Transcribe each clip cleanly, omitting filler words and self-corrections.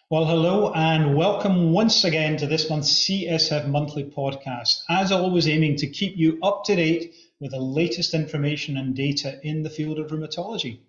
Well, hello and welcome once again to this month's CSF Monthly podcast. As always, aiming to keep you up to date with the latest information and data in the field of rheumatology.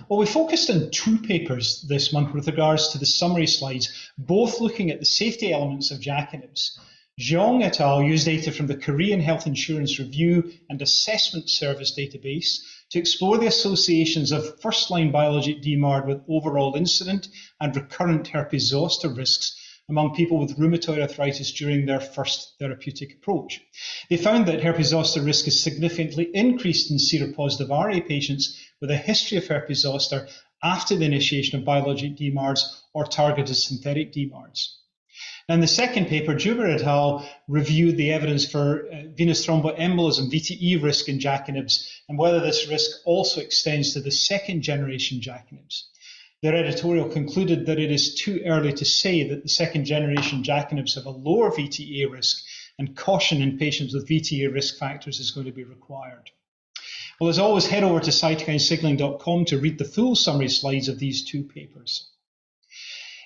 Well, we focused on two papers this month with regards to the summary slides, both looking at the safety elements of JAK inhibitors. Zhong et al. Used data from the Korean Health Insurance Review and Assessment Service database to explore the associations of first-line biologic DMARD with overall incident and recurrent herpes zoster risks among people with rheumatoid arthritis during their first therapeutic approach. They found that herpes zoster risk is significantly increased in seropositive RA patients with a history of herpes zoster after the initiation of biologic DMARDs or targeted synthetic DMARDs. Now, in the second paper, Juber et al. Reviewed the evidence for venous thromboembolism, VTE risk in JAK inhibitors, and whether this risk also extends to the second generation JAK inhibitors. Their editorial concluded that it is too early to say that the second generation JAK inhibitors have a lower VTE risk, and caution in patients with VTE risk factors is going to be required. Well, as always, head over to cytokinesignaling.com to read the full summary slides of these two papers.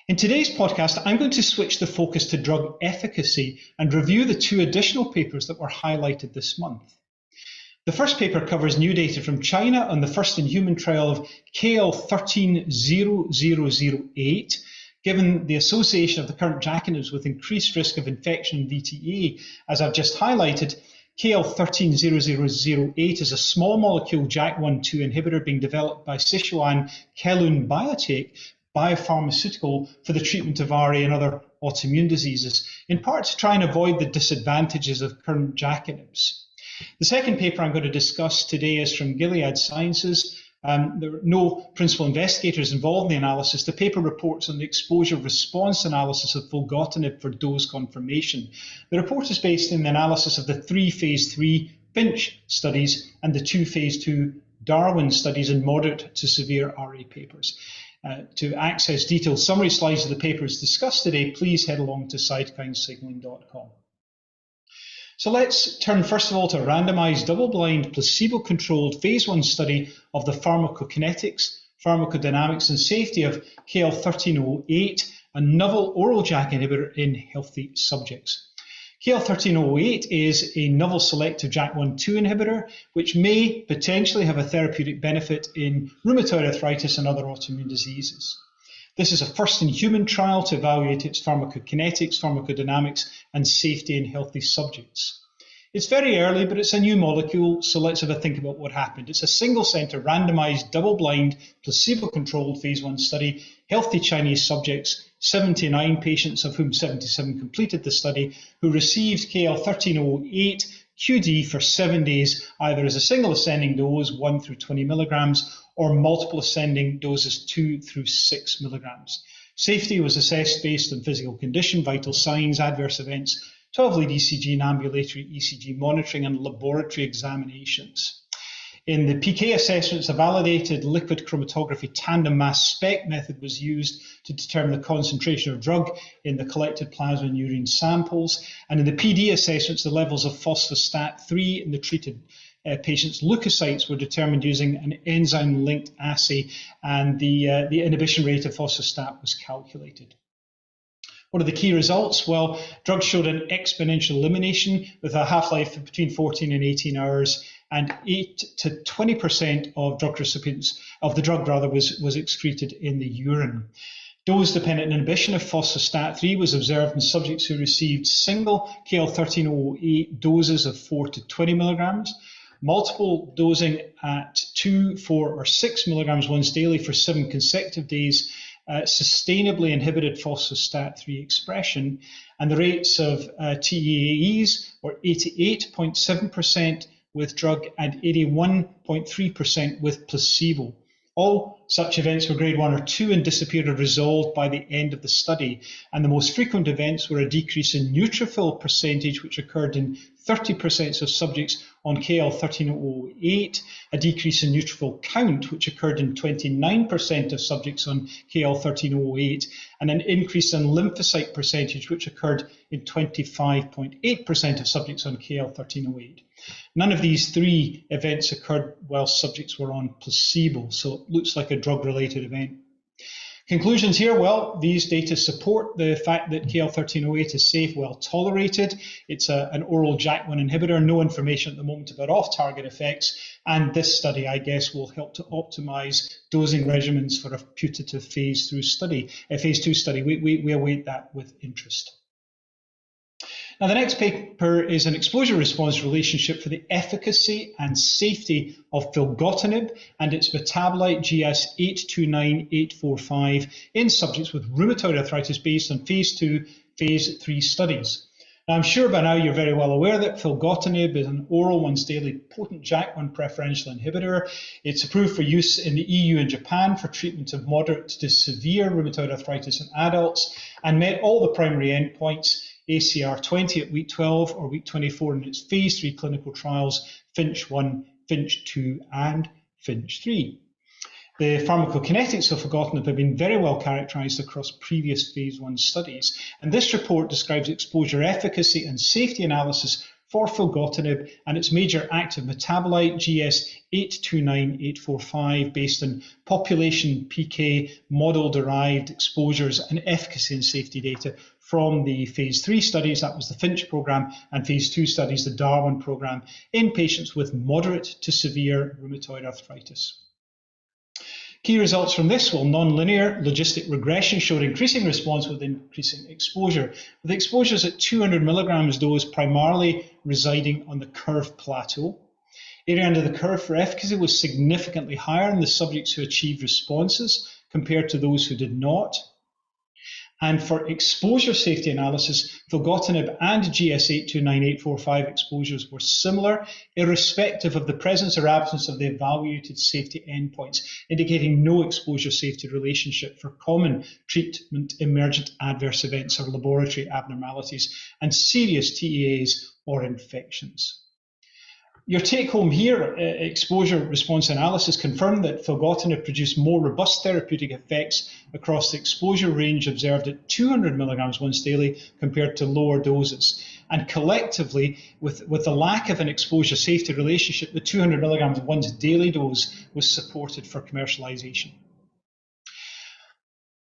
In today's podcast, I'm going to switch the focus to drug efficacy and review the two additional papers that were highlighted this month. The first paper covers new data from China on the first-in-human trial of KL130008, given the association of the current JAK inhibitors with increased risk of infection and VTE. As I've just highlighted, KL130008 is a small molecule JAK1/2 inhibitor being developed by Sichuan Kelun Biotech biopharmaceutical for the treatment of RA and other autoimmune diseases, in part to try and avoid the disadvantages of current JAK inhibitors. The second paper I'm going to discuss today is from Gilead Sciences. There were no principal investigators involved in the analysis. The paper reports on the exposure response analysis of filgotinib for dose confirmation. The report is based in the analysis of the 3 phase 3 Finch studies and the 2 phase 2 Darwin studies in moderate to severe RA papers. To access detailed summary slides of the papers discussed today, please head along to cytokinesignaling.com. So let's turn first of all to a randomized, double-blind, placebo-controlled phase 1 study of the pharmacokinetics, pharmacodynamics, and safety of KL1308, a novel oral JAK inhibitor in healthy subjects. KL1308 is a novel selective JAK1/2 inhibitor, which may potentially have a therapeutic benefit in rheumatoid arthritis and other autoimmune diseases. This is a first-in-human trial to evaluate its pharmacokinetics, pharmacodynamics, and safety in healthy subjects. It's very early, but it's a new molecule, so let's have a think about what happened. It's a single-center, randomized, double-blind, placebo-controlled phase 1 study, healthy Chinese subjects, 79 patients, of whom 77 completed the study, who received KL1308 QD for 7 days, either as a single ascending dose, 1 through 20 milligrams, or multiple ascending doses, 2 through 6 milligrams. Safety was assessed based on physical condition, vital signs, adverse events, 12-lead ECG and ambulatory ECG monitoring, and laboratory examinations. In the PK assessments, a validated liquid chromatography tandem mass spec method was used to determine the concentration of drug in the collected plasma and urine samples. And in the PD assessments, the levels of phospho-STAT3 in the treated patients' leukocytes were determined using an enzyme-linked assay, and the inhibition rate of phospho-STAT was calculated. What are the key results? Well, drugs showed an exponential elimination with a half-life of between 14 and 18 hours, and 8 to 20% of drug recipients of the drug was excreted in the urine. Dose-dependent inhibition of phospho-STAT3 was observed in subjects who received single KL1308 doses of 4 to 20 milligrams, multiple dosing at 2, 4, or 6 milligrams once daily for 7 consecutive days, sustainably inhibited phospho-STAT3 expression, and the rates of TEAEs were 88.7% with drug and 81.3% with placebo. All such events were grade 1 or 2 and disappeared or resolved by the end of the study. And the most frequent events were a decrease in neutrophil percentage, which occurred in 30% of subjects on KL1308, a decrease in neutrophil count, which occurred in 29% of subjects on KL1308, and an increase in lymphocyte percentage, which occurred in 25.8% of subjects on KL1308. None of these 3 events occurred while subjects were on placebo, so it looks like a drug-related event. Conclusions here, well, these data support the fact that KL1308 is safe, well tolerated. It's an oral JAK1 inhibitor, no information at the moment about off-target effects, and this study, I guess, will help to optimize dosing regimens for a putative phase 2 study. We await that with interest. Now, the next paper is an exposure-response relationship for the efficacy and safety of filgotinib and its metabolite GS829845 in subjects with rheumatoid arthritis based on phase 2, phase 3 studies. Now, I'm sure by now you're very well aware that filgotinib is an oral once-daily potent JAK1 preferential inhibitor. It's approved for use in the EU and Japan for treatment of moderate to severe rheumatoid arthritis in adults and met all the primary endpoints, ACR 20 at week 12 or week 24 in its phase 3 clinical trials, Finch 1, Finch 2, and Finch 3. The pharmacokinetics of filgotinib have been very well characterized across previous phase 1 studies, and this report describes exposure efficacy and safety analysis for filgotinib and its major active metabolite GS829845 based on population PK model-derived exposures and efficacy and safety data from the phase 3 studies, that was the Finch program, and phase 2 studies, the Darwin program, in patients with moderate to severe rheumatoid arthritis. Key results from this, well, non-linear logistic regression showed increasing response with increasing exposure, with exposures at 200 milligrams dose primarily residing on the curve plateau. Area under the curve for efficacy was significantly higher in the subjects who achieved responses compared to those who did not. And for exposure safety analysis, filgotinib and GS829845 exposures were similar, irrespective of the presence or absence of the evaluated safety endpoints, indicating no exposure safety relationship for common treatment emergent adverse events or laboratory abnormalities and serious TEAs or infections. Your take home here, exposure response analysis confirmed that filgotinib produced more robust therapeutic effects across the exposure range observed at 200 milligrams once daily compared to lower doses. And collectively, with the lack of an exposure safety relationship, the 200 milligrams once daily dose was supported for commercialization.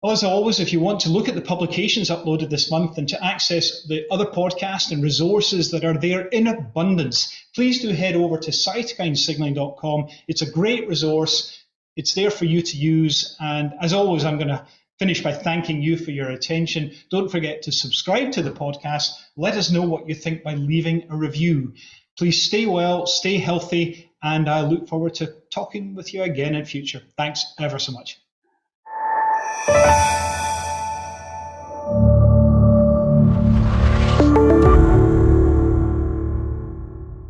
Well, as always, if you want to look at the publications uploaded this month and to access the other podcasts and resources that are there in abundance, please do head over to cytokinesignaling.com. It's a great resource. It's there for you to use. And as always, I'm going to finish by thanking you for your attention. Don't forget to subscribe to the podcast. Let us know what you think by leaving a review. Please stay well, stay healthy, and I look forward to talking with you again in future. Thanks ever so much.